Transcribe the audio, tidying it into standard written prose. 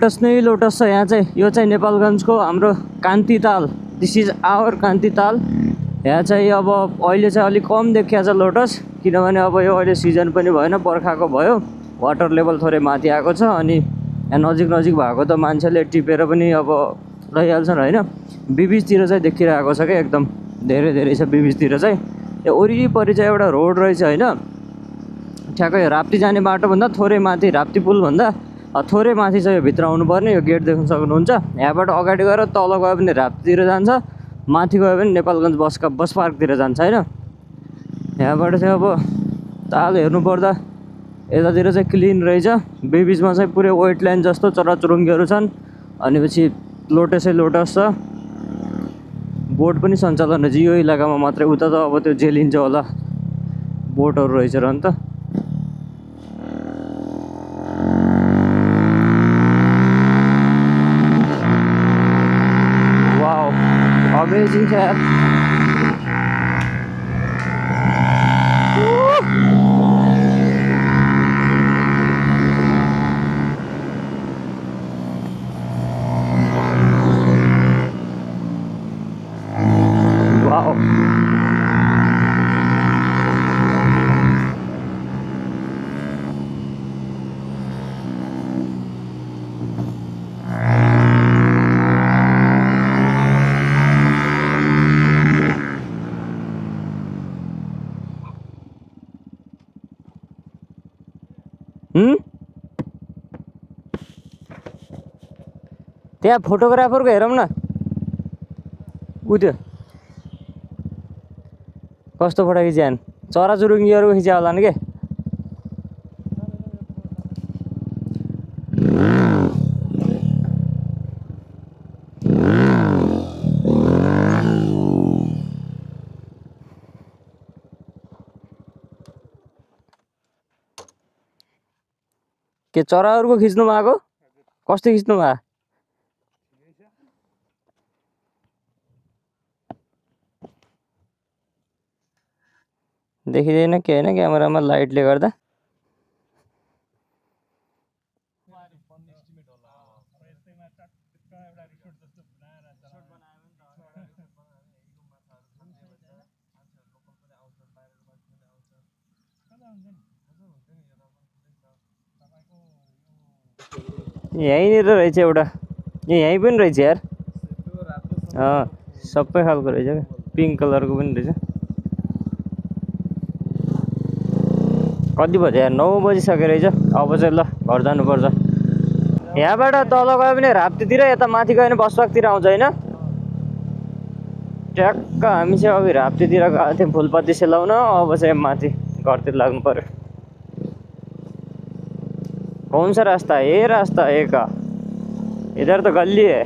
Lotus नै lotus छ यहाँ चाहिँ। यो चाहिँ नेपालगञ्जको हाम्रो कान्तिताल, दिस इज आवर कान्तिताल। यहाँ चाहिँ अब अहिले चाहिँ अलिक कम देखिया छ लोटस, किनभने अब यो अहिले सिजन पनि भएन, बर्खाको भयो, वाटर लेभल थोरै माथि आएको छ। अनि यहाँ नजिक नजिक भएको त मान्छेले टिपेर पनि अब लैहाल्छन् होइन। बिचतिर चाहिँ देखिरहेको छ क्या, एकदम धेरै धेरै छ बिचतिर चाहिँ। यो वरिपरि चाहिँ एउटा रोड रहेछ होइन, ठ्याक्कै राप्ती जाने बाटोभन्दा थोरै माथि, राप्ती पुलभन्दा थोरै माथि चाहिँ यो भित्र आउनुपर्ने। यो गेट देख्न सक्नुहुन्छ। यहाँबाट अगाडि गएर तल गयो भने राप्तीतिर जान्छ, माथि गयो भने नेपालगञ्ज बस पार्कतिर जान्छ होइन। यहाँबाट चाहिँ अब ताल हेर्नुपर्दा यतातिर चाहिँ क्लिन रहेछ, बिचमा चाहिँ पुरै वेटल्यान्ड जस्तो चराचुरुङ्गीहरू छन्। भनेपछि लोटसै लोटस छ। बोट पनि सञ्चालन रहेछ यो इलाकामा मात्रै, उता त अब त्यो जेलिन्छ होला, बोटहरू रहेछ र अन्त। वाउ अमेजिङ छ यार। वाउ त्यहाँ फोटोग्राफरको हेरौँ न, उ त्यो कस्तो फोटो खिच्यान्, चराचुरुङ्गीहरूको खिच्या होला नि के। के चराहरूको खिच्नु भएको? कस्तो खिच्नु भएको? देखिँदैन के होइन क्यामेरामा लाइटले गर्दा। यहीँनिर रहेछ एउटा, यहीँ पनि रहेछ यार। सबै खालको रहेछ क्या, पिङ्क कलरको पनि रहेछ। कति बज्यो यार? 9 बजिसक्यो रहेछ। अब चाहिँ ल घर जानुपर्छ। यहाँबाट तल गयो भने राप्तीतिर, यता माथि गयो भने बसपाकतिर आउँछ होइन। ट्याक्क हामी चाहिँ अघि राप्तीतिर गएको थियौँ फुलपाती सेलाउन, अब चाहिँ माथि घरतिर लाग्नु पर्यो। कौन सा रास्ता है? ये रास्ता है का? इधर तो गली है।